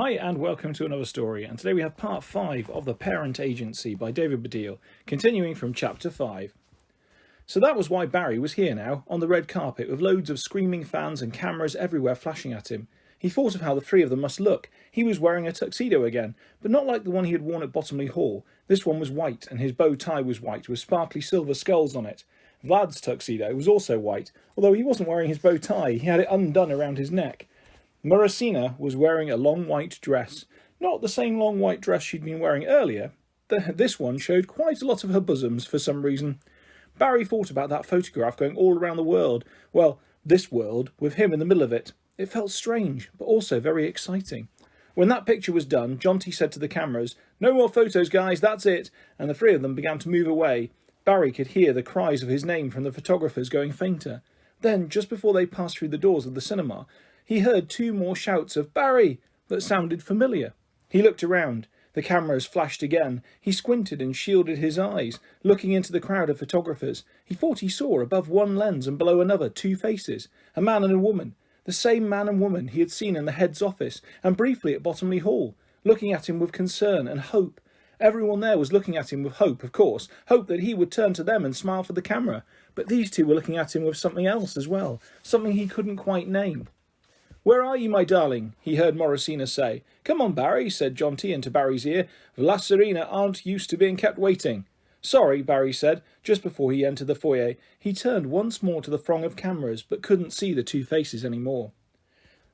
Hi and welcome to another story, and today we have part 5 of The Parent Agency by David Baddiel, continuing from chapter 5. So that was why Barry was here now, on the red carpet with loads of screaming fans and cameras everywhere flashing at him. He thought of how the three of them must look. He was wearing a tuxedo again, but not like the one he had worn at Bottomley Hall. This one was white, and his bow tie was white with sparkly silver skulls on it. Vlad's tuxedo was also white, although he wasn't wearing his bow tie, he had it undone around his neck. Morosina was wearing a long white dress. Not the same long white dress she'd been wearing earlier. This one showed quite a lot of her bosoms for some reason. Barry thought about that photograph going all around the world. Well, this world, with him in the middle of it. It felt strange, but also very exciting. When that picture was done, Jonty said to the cameras, "No more photos, guys, that's it," and the three of them began to move away. Barry could hear the cries of his name from the photographers going fainter. Then, just before they passed through the doors of the cinema, he heard 2 more shouts of "Barry!" that sounded familiar. He looked around. The cameras flashed again. He squinted and shielded his eyes, looking into the crowd of photographers. He thought he saw above one lens and below another 2 faces, a man and a woman. The same man and woman he had seen in the head's office and briefly at Bottomley Hall, looking at him with concern and hope. Everyone there was looking at him with hope, of course, hope that he would turn to them and smile for the camera. But these 2 were looking at him with something else as well, something he couldn't quite name. "Where are you, my darling?" he heard Morosina say. "Come on, Barry," said Jonty into Barry's ear. "Vlaserina aren't used to being kept waiting." "Sorry," Barry said, just before he entered the foyer. He turned once more to the throng of cameras, but couldn't see the 2 faces anymore.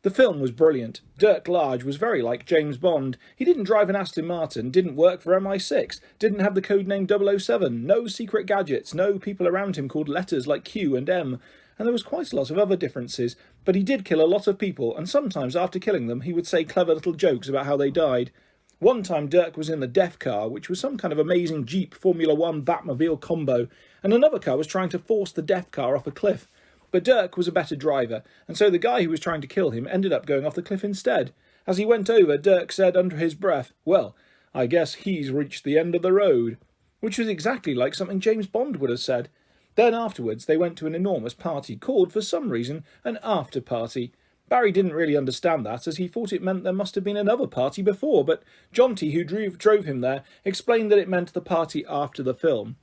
The film was brilliant. Dirk Large was very like James Bond. He didn't drive an Aston Martin, didn't work for MI6, didn't have the codename 007, no secret gadgets, no people around him called letters like Q and M, and there was quite a lot of other differences, but he did kill a lot of people, and sometimes after killing them he would say clever little jokes about how they died. One time Dirk was in the Death Car, which was some kind of amazing Jeep Formula 1 Batmobile combo, and another car was trying to force the Death Car off a cliff. But Dirk was a better driver, and so the guy who was trying to kill him ended up going off the cliff instead. As he went over, Dirk said under his breath, "Well, I guess he's reached the end of the road," which was exactly like something James Bond would have said. Then afterwards they went to an enormous party called, for some reason, an after party. Barry didn't really understand that, as he thought it meant there must have been another party before, but Jonty, who drove him there, explained that it meant the party after the film.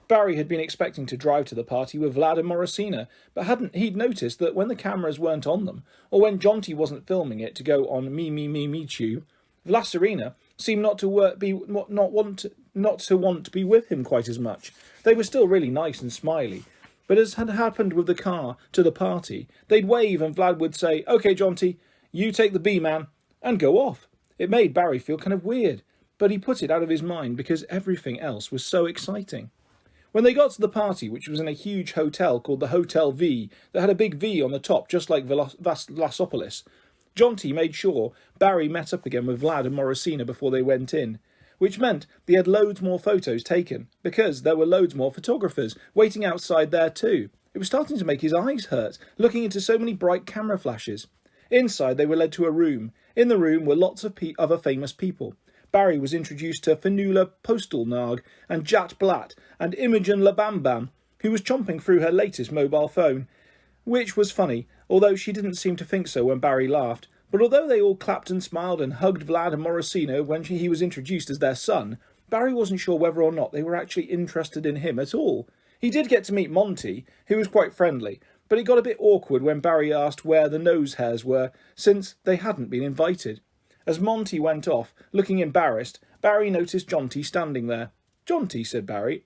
Barry had been expecting to drive to the party with Vlad and Morosina, but he'd noticed that when the cameras weren't on them, or when Jonty wasn't filming it to go on Me Chew, Vlaserina seemed not to want to be with him quite as much. They were still really nice and smiley, but as had happened with the car to the party, they'd wave and Vlad would say, "Okay, Jonty, you take the B, man," and go off. It made Barry feel kind of weird, but he put it out of his mind because everything else was so exciting. When they got to the party, which was in a huge hotel called the Hotel V, that had a big V on the top, just like Vlasopolis, Jonty made sure Barry met up again with Vlad and Morosina before they went in, which meant they had loads more photos taken, because there were loads more photographers waiting outside there too. It was starting to make his eyes hurt, looking into so many bright camera flashes. Inside they were led to a room. In the room were lots of other famous people. Barry was introduced to Fenula Postelnag and Jat Blatt and Imogen Labambam, who was chomping through her latest mobile phone, which was funny, although she didn't seem to think so when Barry laughed. But although they all clapped and smiled and hugged Vlad and Morosina when he was introduced as their son, Barry wasn't sure whether or not they were actually interested in him at all. He did get to meet Monty, who was quite friendly, but it got a bit awkward when Barry asked where the nose hairs were, since they hadn't been invited. As Monty went off, looking embarrassed, Barry noticed Jonty standing there. "Jonty," said Barry,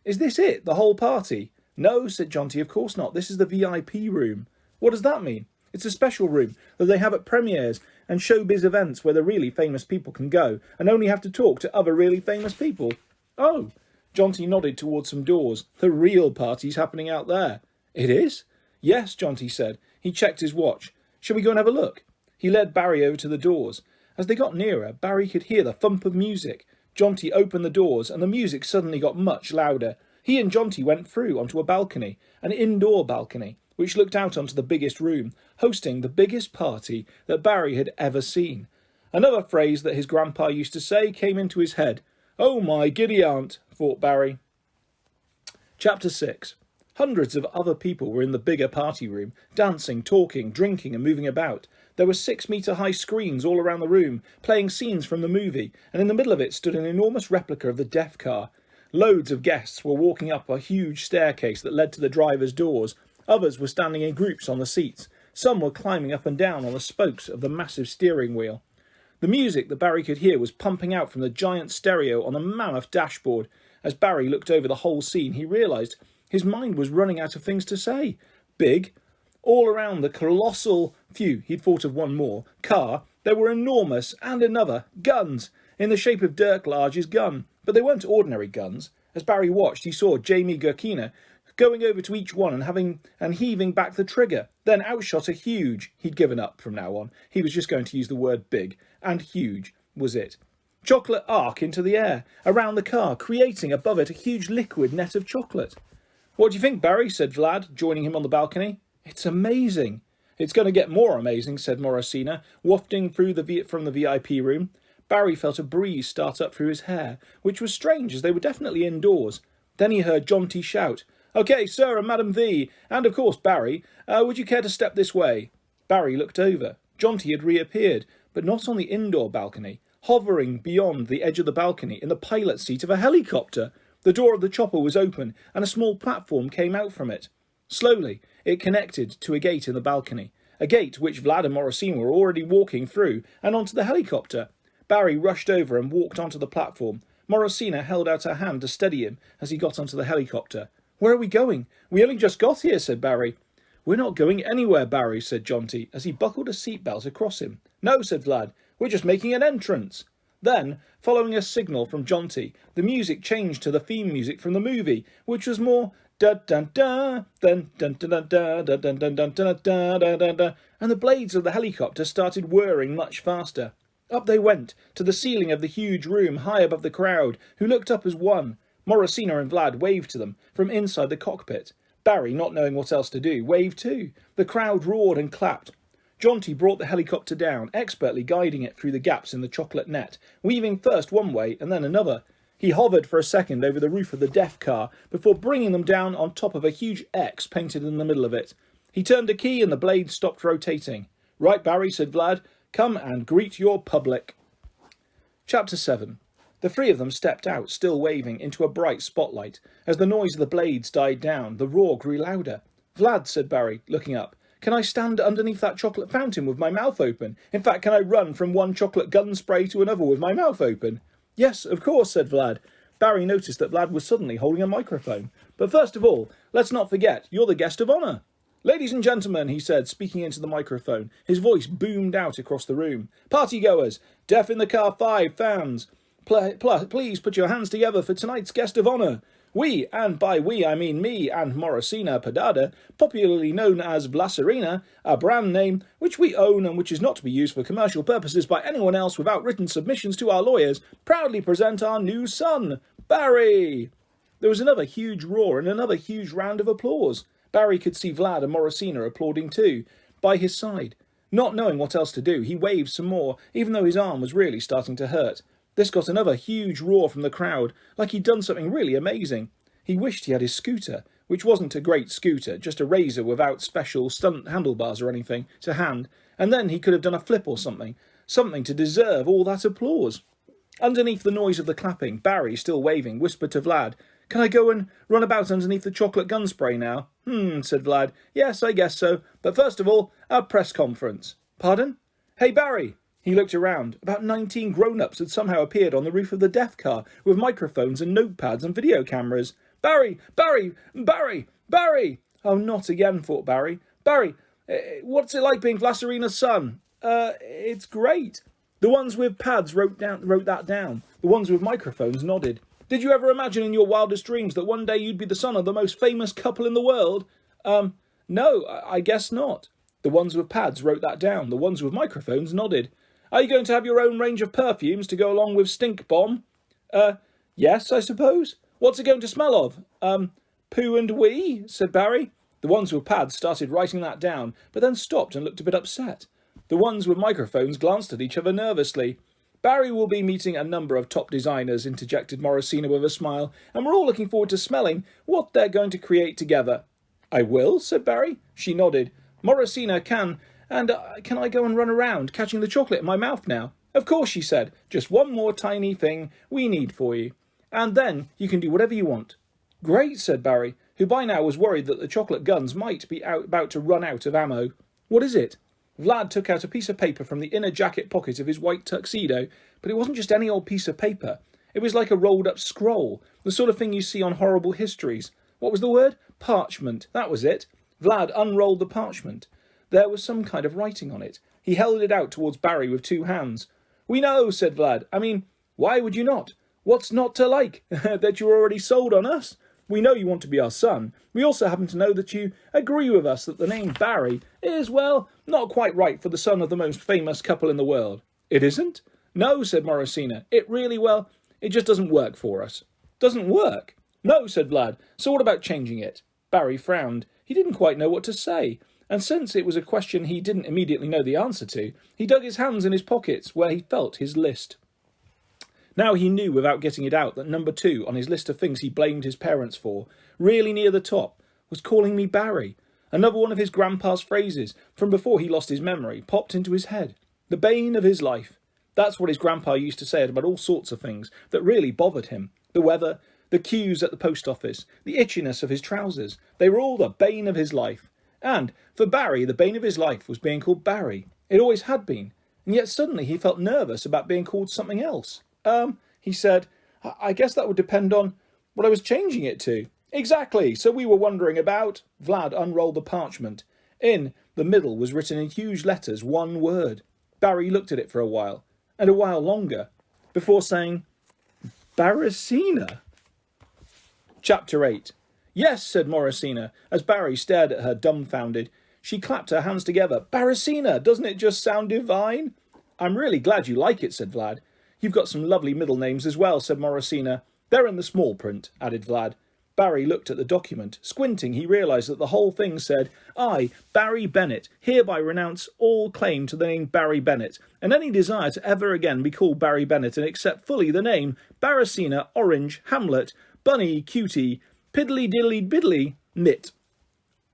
is this it, the whole party?" "No," said Jonty, "of course not. This is the VIP room." "What does that mean?" "It's a special room that they have at premieres and showbiz events where the really famous people can go and only have to talk to other really famous people." "Oh." Jonty nodded towards some doors. "The real party's happening out there." "It is?" "Yes," Jonty said. He checked his watch. "Shall we go and have a look?" He led Barry over to the doors. As they got nearer, Barry could hear the thump of music. Jonty opened the doors, and the music suddenly got much louder. He and Jonty went through onto a balcony, an indoor balcony, which looked out onto the biggest room, hosting the biggest party that Barry had ever seen. Another phrase that his grandpa used to say came into his head. "Oh my giddy aunt," thought Barry. Chapter 6. Hundreds of other people were in the bigger party room, dancing, talking, drinking and moving about. There were 6-metre-high screens all around the room, playing scenes from the movie, and in the middle of it stood an enormous replica of the Death Car. Loads of guests were walking up a huge staircase that led to the driver's doors. Others were standing in groups on the seats. Some were climbing up and down on the spokes of the massive steering wheel. The music that Barry could hear was pumping out from the giant stereo on the mammoth dashboard. As Barry looked over the whole scene, he realised his mind was running out of things to say. Big. All around the colossal, he'd thought of one more, car, there were enormous, and another, guns, in the shape of Dirk Large's gun. But they weren't ordinary guns. As Barry watched, he saw Jamie Gurkina going over to each one and heaving back the trigger. Then out shot a huge, he'd given up from now on, he was just going to use the word big, and huge was it. Chocolate arc into the air, around the car, creating above it a huge liquid net of chocolate. "What do you think, Barry?" said Vlad, joining him on the balcony. "It's amazing." "It's going to get more amazing," said Morosina, wafting through from the VIP room. Barry felt a breeze start up through his hair, which was strange as they were definitely indoors. Then he heard Jonty shout, "OK, sir and Madam V, and of course Barry, would you care to step this way?" Barry looked over. Jonty had reappeared, but not on the indoor balcony, hovering beyond the edge of the balcony in the pilot seat of a helicopter. The door of the chopper was open, and a small platform came out from it. Slowly, it connected to a gate in the balcony, a gate which Vlad and Morosina were already walking through, and onto the helicopter. Barry rushed over and walked onto the platform. Morosina held out her hand to steady him as he got onto the helicopter. "Where are we going? We only just got here," said Barry. "We're not going anywhere, Barry," said Jonty, as he buckled a seatbelt across him. "No," said Vlad, "we're just making an entrance." Then, following a signal from Jonty, the music changed to the theme music from the movie, which was more da dun da dun dun dun dun dun dun dun dun dun dun dun, and the blades of the helicopter started whirring much faster. Up they went, to the ceiling of the huge room high above the crowd, who looked up as one. Morosina and Vlad waved to them from inside the cockpit. Barry, not knowing what else to do, waved too. The crowd roared and clapped. Jonty brought the helicopter down, expertly guiding it through the gaps in the chocolate net, weaving first one way and then another. He hovered for a second over the roof of the Death Car before bringing them down on top of a huge X painted in the middle of it. He turned a key and the blade stopped rotating. "Right, Barry," said Vlad. "Come and greet your public." Chapter 7. The three of them stepped out, still waving, into a bright spotlight. As the noise of the blades died down, the roar grew louder. "Vlad," said Barry, looking up, "can I stand underneath that chocolate fountain with my mouth open? In fact, can I run from one chocolate gun spray to another with my mouth open?" "Yes, of course," said Vlad. Barry noticed that Vlad was suddenly holding a microphone. "But first of all, let's not forget, you're the guest of honour." "Ladies and gentlemen," he said, speaking into the microphone. His voice boomed out across the room. "Partygoers, Death in the Car 5 fans, please put your hands together for tonight's guest of honour. We, and by we I mean me and Morosina Padada, popularly known as Vlasarina, a brand name which we own and which is not to be used for commercial purposes by anyone else without written submissions to our lawyers, proudly present our new son, Barry." There was another huge roar and another huge round of applause. Barry could see Vlad and Morosina applauding too, by his side. Not knowing what else to do, he waved some more, even though his arm was really starting to hurt. This got another huge roar from the crowd, like he'd done something really amazing. He wished he had his scooter, which wasn't a great scooter, just a razor without special stunt handlebars or anything, to hand, and then he could have done a flip or something to deserve all that applause. Underneath the noise of the clapping, Barry, still waving, whispered to Vlad, "Can I go and run about underneath the chocolate gun spray now?" Said Vlad. "Yes, I guess so. But first of all, our press conference." "Pardon?" "Hey, Barry!" He looked around. About 19 grown-ups had somehow appeared on the roof of the Death Car, with microphones and notepads and video cameras. "Barry! Barry! Barry! Barry!" Oh, not again, thought Barry. "Barry, what's it like being Vlasarina's son?" It's great." The ones with pads wrote that down. The ones with microphones nodded. "Did you ever imagine in your wildest dreams that one day you'd be the son of the most famous couple in the world?" No, I guess not." The ones with pads wrote that down. The ones with microphones nodded. "Are you going to have your own range of perfumes to go along with Stink Bomb?" Yes, I suppose." "What's it going to smell of?" Poo and wee," said Barry. The ones with pads started writing that down, but then stopped and looked a bit upset. The ones with microphones glanced at each other nervously. Barry will be meeting a number of top designers, interjected Morosina with a smile, and we're all looking forward to smelling what they're going to create together. I will, said Barry. She nodded. Morosina can I go and run around, catching the chocolate in my mouth now? Of course, she said. Just one more tiny thing we need for you. And then you can do whatever you want. Great, said Barry, who by now was worried that the chocolate guns might be about to run out of ammo. What is it? Vlad took out a piece of paper from the inner jacket pocket of his white tuxedo, but it wasn't just any old piece of paper. It was like a rolled-up scroll, the sort of thing you see on horrible histories. What was the word? Parchment. That was it. Vlad unrolled the parchment. There was some kind of writing on it. He held it out towards Barry with two hands. We know, said Vlad. I mean, why would you not? What's not to like? That you're already sold on us? We know you want to be our son. We also happen to know that you agree with us that the name Barry is, well, not quite right for the son of the most famous couple in the world. It isn't? No, said Morosina. It really, well, it just doesn't work for us. Doesn't work? No, said Vlad. So what about changing it? Barry frowned. He didn't quite know what to say. And since it was a question he didn't immediately know the answer to, he dug his hands in his pockets where he felt his list. Now he knew without getting it out that number 2 on his list of things he blamed his parents for, really near the top, was calling me Barry. Another one of his grandpa's phrases from before he lost his memory popped into his head. The bane of his life. That's what his grandpa used to say about all sorts of things that really bothered him. The weather, the queues at the post office, the itchiness of his trousers. They were all the bane of his life. And for Barry, the bane of his life was being called Barry. It always had been. And yet suddenly he felt nervous about being called something else. He said, I guess that would depend on what I was changing it to. Exactly, so we were wondering about... Vlad unrolled the parchment. In the middle was written in huge letters one word. Barry looked at it for a while, and a while longer, before saying, Barricina. Chapter 8. Yes, said Morosina, as Barry stared at her dumbfounded. She clapped her hands together. Barricina, doesn't it just sound divine? I'm really glad you like it, said Vlad. You've got some lovely middle names as well, said Morosina. They're in the small print, added Vlad. Barry looked at the document. Squinting, he realised that the whole thing said, I, Barry Bennett, hereby renounce all claim to the name Barry Bennett, and any desire to ever again be called Barry Bennett and accept fully the name Barricina, Orange, Hamlet, Bunny, Cutie, Piddly Diddly Biddly, Mitt.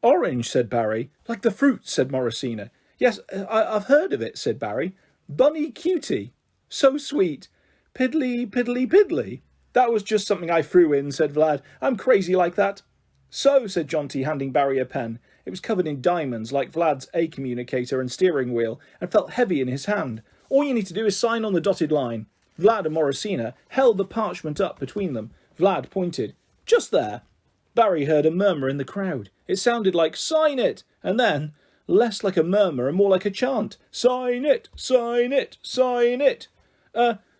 Orange, said Barry. Like the fruit, said Morosina. Yes, I've heard of it, said Barry. Bunny Cutie. So sweet. Piddly, piddly, piddly. That was just something I threw in, said Vlad. I'm crazy like that. So, said Jonty, handing Barry a pen. It was covered in diamonds, like Vlad's A communicator and steering wheel, and felt heavy in his hand. All you need to do is sign on the dotted line. Vlad and Morosina held the parchment up between them. Vlad pointed. Just there. Barry heard a murmur in the crowd. It sounded like, sign it, and then, less like a murmur and more like a chant. Sign it, sign it, sign it.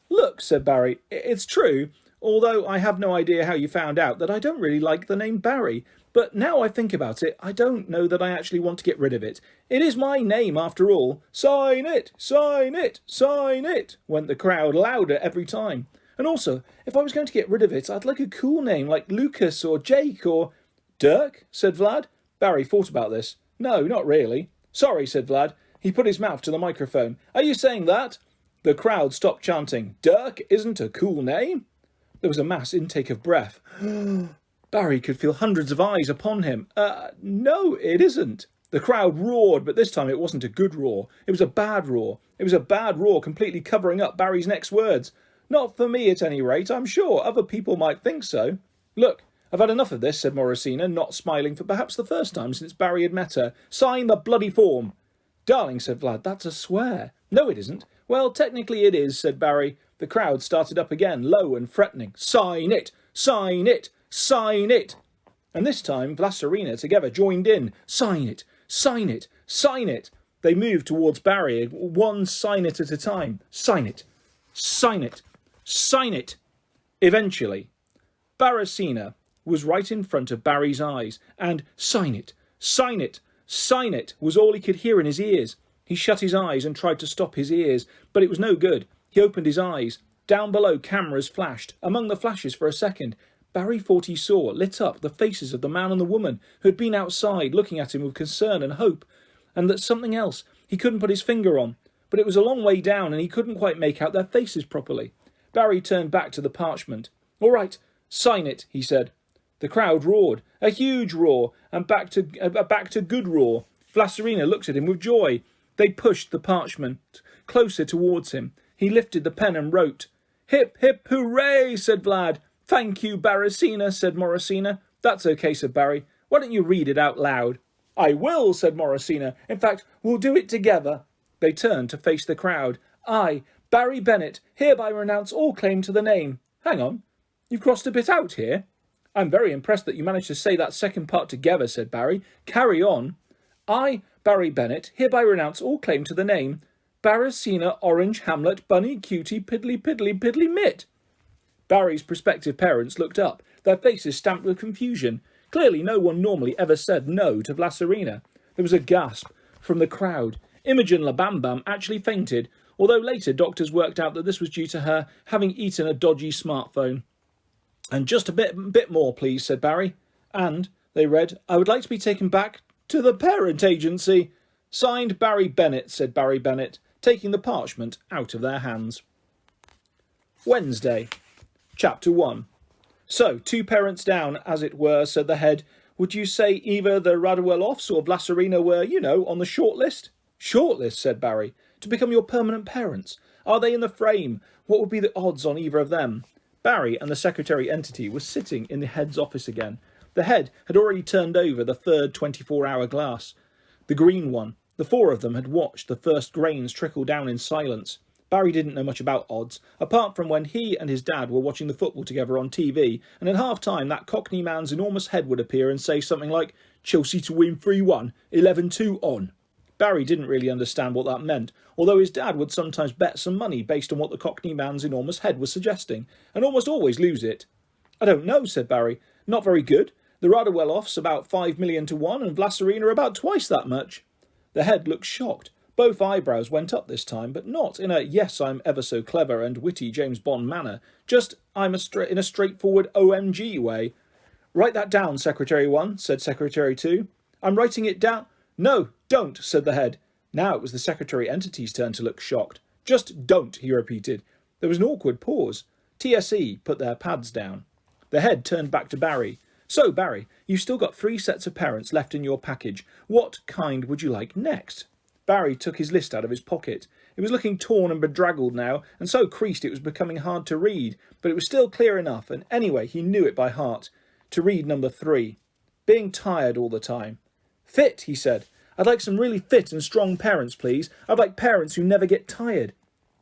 Look, said Barry, it's true, although I have no idea how you found out that I don't really like the name Barry. But now I think about it, I don't know that I actually want to get rid of it. It is my name, after all. Sign it, sign it, sign it, went the crowd louder every time. And also, if I was going to get rid of it, I'd like a cool name like Lucas or Jake or... Dirk, said Vlad. Barry thought about this. No, not really. Sorry, said Vlad. He put his mouth to the microphone. Are you saying that? The crowd stopped chanting. Dirk isn't a cool name? There was a mass intake of breath. Barry could feel hundreds of eyes upon him. No, it isn't. The crowd roared, but this time it wasn't a good roar. It was a bad roar. It was a bad roar, completely covering up Barry's next words. Not for me, at any rate. I'm sure other people might think so. Look, I've had enough of this, said Morosina, not smiling for perhaps the first time since Barry had met her. Sign the bloody form. Darling, said Vlad, that's a swear. No, it isn't. Well, technically it is, said Barry. The crowd started up again, low and threatening. Sign it! Sign it! Sign it! And this time Vlaserina together joined in. Sign it! Sign it! Sign it! They moved towards Barry, one sign it at a time. Sign it! Sign it! Sign it! Eventually, Barricina was right in front of Barry's eyes, and sign it! Sign it! Sign it! Was all he could hear in his ears. He shut his eyes and tried to stop his ears, but it was no good. He opened his eyes. Down below, cameras flashed. Among the flashes for a second, Barry thought he saw, lit up, the faces of the man and the woman who had been outside looking at him with concern and hope, and that something else he couldn't put his finger on. but it was a long way down and he couldn't quite make out their faces properly. Barry turned back to the parchment. "All right, sign it," he said. The crowd roared, a huge roar, and back to good roar. Vlaserina looked at him with joy. They pushed the parchment closer towards him. He lifted the pen and wrote. "Hip, hip, hooray," said Vlad. "Thank you, Barricina," said Morosina. "That's okay," said Barry. "Why don't you read it out loud?" "I will," said Morosina. "In fact, we'll do it together." They turned to face the crowd. "I, Barry Bennett, hereby renounce all claim to the name." "Hang on, you've crossed a bit out here." "I'm very impressed that you managed to say that second part together," said Barry. "Carry on." "I, Barry Bennett, hereby renounce all claim to the name Barricina, Orange, Hamlet, Bunny, Cutie, Piddly, Piddly, Piddly, Mitt." Barry's prospective parents looked up, their faces stamped with confusion. Clearly no one normally ever said no to Vlaserina. There was a gasp from the crowd. Imogen La Bam Bam actually fainted, although later doctors worked out that this was due to her having eaten a dodgy smartphone. "And just a bit more, please," said Barry. And, they read, "I would like to be taken back to the parent agency." "Signed, Barry Bennett," said Barry Bennett, taking the parchment out of their hands. Wednesday. Chapter 1. "So, 2 parents down, as it were," said the head. "Would you say either the Radueloffs or Vlaserina were, on the short list?" "Short list," said Barry. "To become your permanent parents. Are they in the frame? What would be the odds on either of them?" Barry and the secretary entity were sitting in the head's office again. The head had already turned over the third 24-hour glass. The green one. The 4 of them had watched the first grains trickle down in silence. Barry didn't know much about odds, apart from when he and his dad were watching the football together on TV, and at half-time that Cockney man's enormous head would appear and say something like, "Chelsea to win 3-1, 11-2 on." Barry didn't really understand what that meant, although his dad would sometimes bet some money based on what the Cockney man's enormous head was suggesting, and almost always lose it. "I don't know," said Barry. "Not very good. The Radueloffs about 5 million to 1, and Vlaserina about twice that much." The head looked shocked. Both eyebrows went up this time, but not in a "yes, I'm ever so clever and witty James Bond manner, just in a straightforward OMG way. "Write that down, Secretary 1, said Secretary 2. "I'm writing it down." "No, don't," said the head. Now it was the secretary entity's turn to look shocked. "Just don't," he repeated. There was an awkward pause. TSE put their pads down. The head turned back to Barry. "So, Barry, you've still got 3 sets of parents left in your package. What kind would you like next?" Barry took his list out of his pocket. It was looking torn and bedraggled now, and so creased it was becoming hard to read, but it was still clear enough, and anyway he knew it by heart. To read number 3. Being tired all the time. "Fit," he said. "I'd like some really fit and strong parents, please. I'd like parents who never get tired."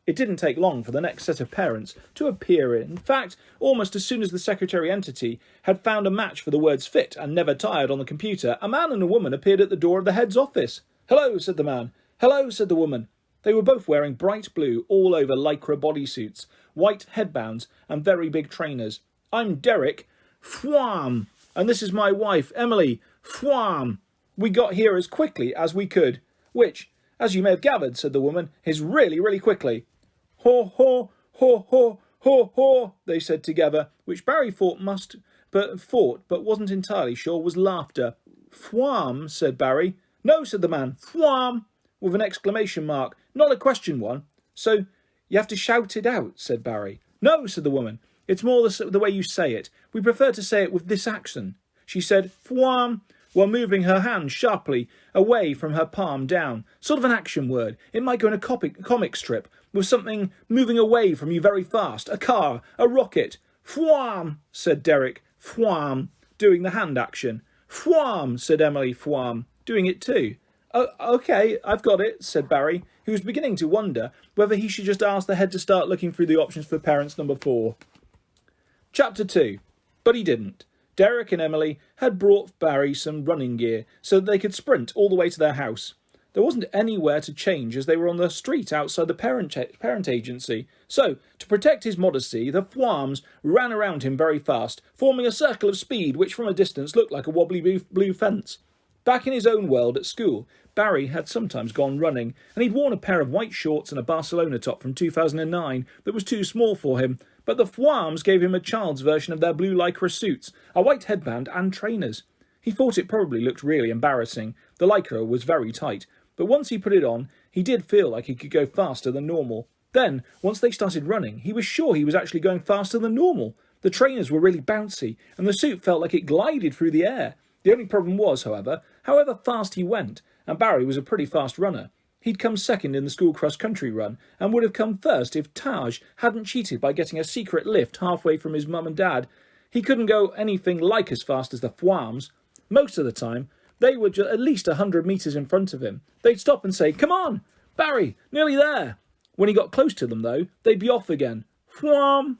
It didn't take long for the next set of parents to appear. In fact, almost as soon as the secretary entity had found a match for the words fit and never tired on the computer, a man and a woman appeared at the door of the head's office. "Hello," said the man. "Hello," said the woman. They were both wearing bright blue, all-over lycra bodysuits, white headbands, and very big trainers. "I'm Derek, Fwam, and this is my wife, Emily, Fwam. We got here as quickly as we could," which, as you may have gathered, said the woman, is really, really quickly. "Haw, haw, haw, haw, haw, haw," they said together, which Barry thought but wasn't entirely sure was laughter. "Fwam," said Barry. "No," said the man. "Fwam," with an exclamation mark, not a question one. "So you have to shout it out," said Barry. "No," said the woman. "It's more the way you say it. We prefer to say it with this accent." She said "Fwam," while moving her hand sharply away from her palm down. Sort of an action word. It might go in a comic strip, with something moving away from you very fast. A car, a rocket. "Fwam," said Derek. "Fwam," doing the hand action. "Fwam," said Emily. "Fwam," doing it too. "Oh, okay, I've got it," said Barry, who was beginning to wonder whether he should just ask the head to start looking through the options for parents number 4. Chapter 2. But he didn't. Derek and Emily had brought Barry some running gear so that they could sprint all the way to their house. There wasn't anywhere to change as they were on the street outside the parent agency. So, to protect his modesty, the Fwams ran around him very fast, forming a circle of speed which from a distance looked like a wobbly blue fence. Back in his own world at school, Barry had sometimes gone running, and he'd worn a pair of white shorts and a Barcelona top from 2009 that was too small for him, but the Fwams gave him a child's version of their blue lycra suits, a white headband and trainers. He thought it probably looked really embarrassing. The lycra was very tight. but once he put it on, he did feel like he could go faster than normal. Then, once they started running, he was sure he was actually going faster than normal. The trainers were really bouncy, and the suit felt like it glided through the air. The only problem was, however fast he went, and Barry was a pretty fast runner. He'd come second in the school cross-country run, and would have come first if Taj hadn't cheated by getting a secret lift halfway from his mum and dad. He couldn't go anything like as fast as the Fwams. Most of the time, they were at least 100 metres in front of him. They'd stop and say, "Come on, Barry, nearly there." When he got close to them, though, they'd be off again. Fwam!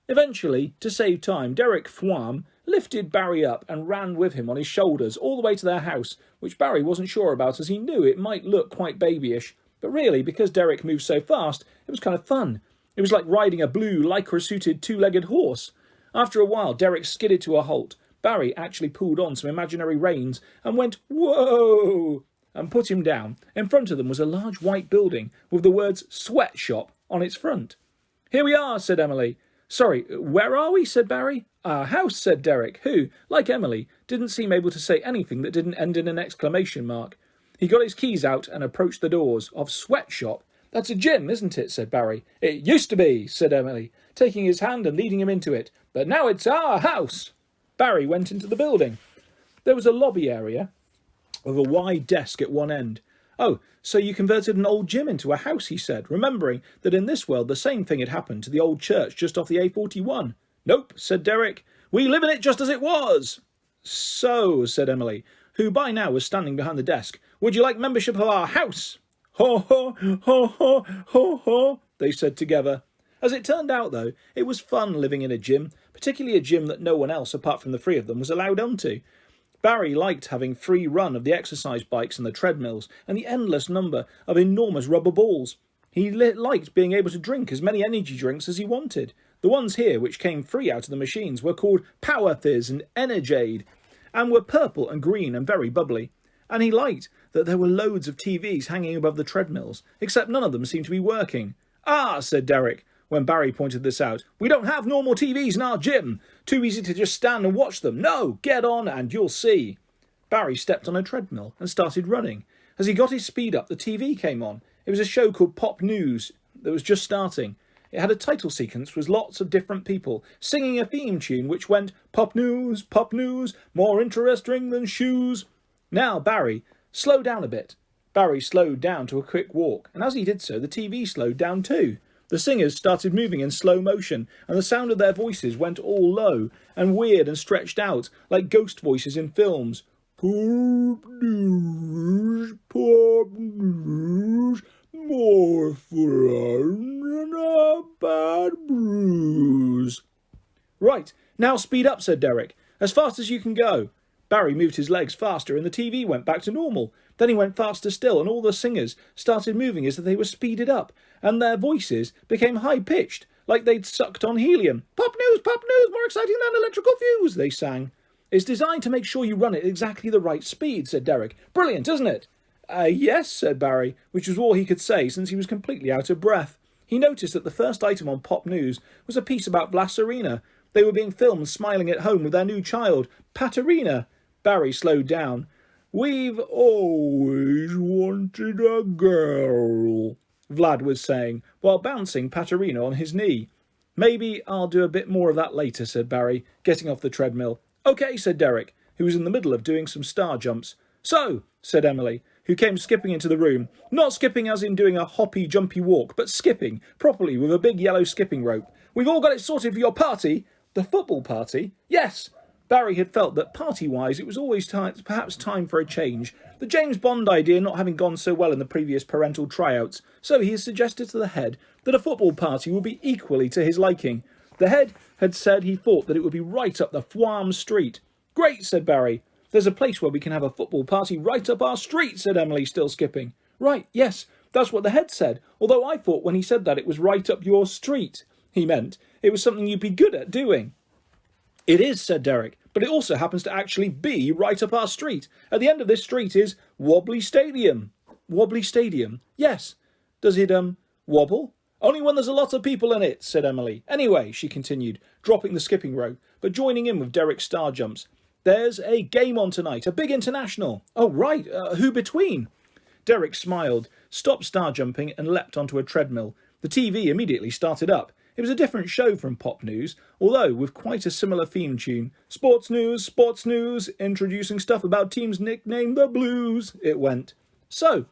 Eventually, to save time, Derek Fwam lifted Barry up and ran with him on his shoulders all the way to their house, which Barry wasn't sure about as he knew it might look quite babyish. But really, because Derek moved so fast, it was kind of fun. It was like riding a blue, lycra-suited, two-legged horse. After a while, Derek skidded to a halt. Barry actually pulled on some imaginary reins and went, "Whoa!" and put him down. In front of them was a large white building with the words "Sweatshop" on its front. "Here we are," said Emily. "Sorry, where are we?" said Barry. "Our house," said Derek, who, like Emily, didn't seem able to say anything that didn't end in an exclamation mark. He got his keys out and approached the doors of Sweatshop. "That's a gym, isn't it?" said Barry. "It used to be," said Emily, taking his hand and leading him into it. "But now it's our house." Barry went into the building. There was a lobby area with a wide desk at one end. "Oh, so you converted an old gym into a house," he said, remembering that in this world the same thing had happened to the old church just off the A41. "Nope," said Derek. "We live in it just as it was." "So," said Emily, who by now was standing behind the desk, "would you like membership of our house?" "Ho, ho, ho, ho, ho, ho," they said together. As it turned out, though, it was fun living in a gym, particularly a gym that no one else apart from the three of them was allowed onto. Barry liked having free run of the exercise bikes and the treadmills and the endless number of enormous rubber balls. He liked being able to drink as many energy drinks as he wanted. The ones here, which came free out of the machines, were called Power Fizz and Energade, and were purple and green and very bubbly. And he liked that there were loads of TVs hanging above the treadmills, except none of them seemed to be working. "Ah," said Derek, when Barry pointed this out, "we don't have normal TVs in our gym. Too easy to just stand and watch them. No, get on and you'll see." Barry stepped on a treadmill and started running. As he got his speed up, the TV came on. It was a show called Pop News that was just starting. It had a title sequence with lots of different people singing a theme tune which went, Pop News, more interesting than shoes." "Now, Barry, slow down a bit." Barry slowed down to a quick walk, and as he did so, the TV slowed down too. The singers started moving in slow motion, and the sound of their voices went all low and weird and stretched out, like ghost voices in films. Pop news, more fun than a bad bruise. "Right, now speed up," said Derek. "As fast as you can go." Barry moved his legs faster and the TV went back to normal. Then he went faster still and all the singers started moving as if they were speeded up, and their voices became high-pitched, like they'd sucked on helium. Pop news, more exciting than electrical fuse," they sang. "It's designed to make sure you run at exactly the right speed," said Derek. "Brilliant, isn't it?" Yes," said Barry, which was all he could say since he was completely out of breath. He noticed that the first item on Pop News was a piece about Vlaserina. They were being filmed smiling at home with their new child, Paterina. Barry slowed down. "We've always wanted a girl," Vlad was saying, while bouncing Paterina on his knee. "Maybe I'll do a bit more of that later," said Barry, getting off the treadmill. "OK," said Derek, who was in the middle of doing some star jumps. "So," said Emily, who came skipping into the room. Not skipping as in doing a hoppy, jumpy walk, but skipping, properly, with a big yellow skipping rope. "We've all got it sorted for your party." "The football party?" "Yes." Barry had felt that party-wise it was always perhaps time for a change, the James Bond idea not having gone so well in the previous parental tryouts, so he had suggested to the head that a football party would be equally to his liking. The head had said he thought that it would be right up the Fwam street. "Great," said Barry. "There's a place where we can have a football party right up our street," said Emily, still skipping. "Right, yes, that's what the head said, although I thought when he said that it was right up your street. He meant it was something you'd be good at doing." "It is," said Derek, "but it also happens to actually be right up our street. At the end of this street is Wobbly Stadium." "Wobbly Stadium?" "Yes." "Does it, wobble?" "Only when there's a lot of people in it," said Emily. "Anyway," she continued, dropping the skipping rope, but joining in with Derek's star jumps, "there's a game on tonight, a big international." "Oh, right, who between?" Derek smiled, stopped star jumping and leapt onto a treadmill. The TV immediately started up. It was a different show from Pop News, although with quite a similar theme tune. Sports news, introducing stuff about teams nicknamed the Blues, it went. So,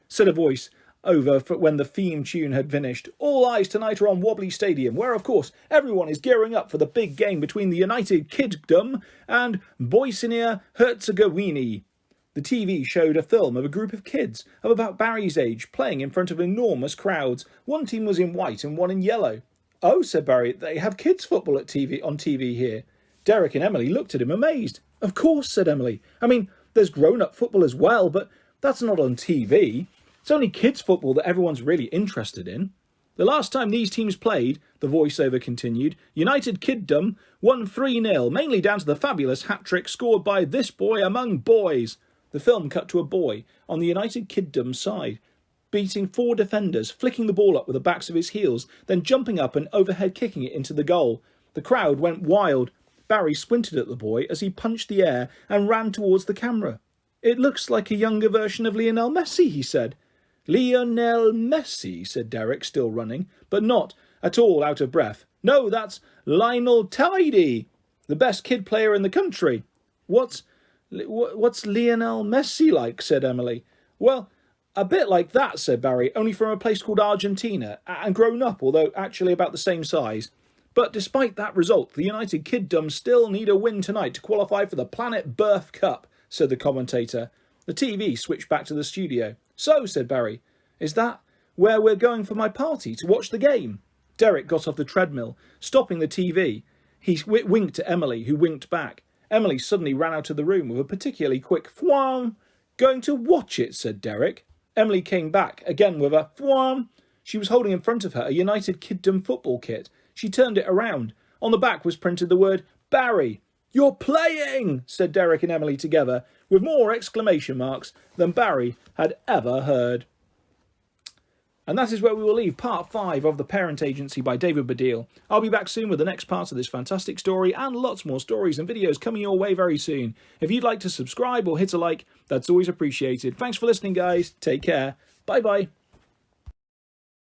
said a voice over when the theme tune had finished. All eyes tonight are on Wobbly Stadium, where of course everyone is gearing up for the big game between the United Kingdom and Bosnia-Herzegovina. The TV showed a film of a group of kids of about Barry's age playing in front of enormous crowds. One team was in white and one in yellow. Oh, said Barry, they have kids football on TV here. Derek and Emily looked at him amazed. Of course, said Emily. I mean, there's grown-up football as well, but that's not on TV. It's only kids football that everyone's really interested in. The last time these teams played, the voiceover continued, United Kingdom won 3-0, mainly down to the fabulous hat-trick scored by this boy among boys. The film cut to a boy on the United Kingdom side, beating 4 defenders, flicking the ball up with the backs of his heels, then jumping up and overhead kicking it into the goal. The crowd went wild. Barry squinted at the boy as he punched the air and ran towards the camera. It looks like a younger version of Lionel Messi, he said. Lionel Messi, said Derek, still running, but not at all out of breath. No, that's Lionel Tidy, the best kid player in the country. What's Lionel Messi like, said Emily. Well, a bit like that, said Barry, only from a place called Argentina, and grown up, although actually about the same size. But despite that result, the United Kingdom still need a win tonight to qualify for the Planet Birth Cup, said the commentator. The TV switched back to the studio. So, said Barry, is that where we're going for my party, to watch the game? Derek got off the treadmill, stopping the TV. He winked at Emily, who winked back. Emily suddenly ran out of the room with a particularly quick "Fwam." Going to watch it, said Derek. Emily came back, again with a "Fwam." She was holding in front of her a United Kingdom football kit. She turned it around. On the back was printed the word Barry. You're playing, said Derek and Emily together, with more exclamation marks than Barry had ever heard. And that is where we will leave part 5 of The Parent Agency by David Baddiel. I'll be back soon with the next part of this fantastic story and lots more stories and videos coming your way very soon. If you'd like to subscribe or hit a like, that's always appreciated. Thanks for listening, guys. Take care. Bye-bye.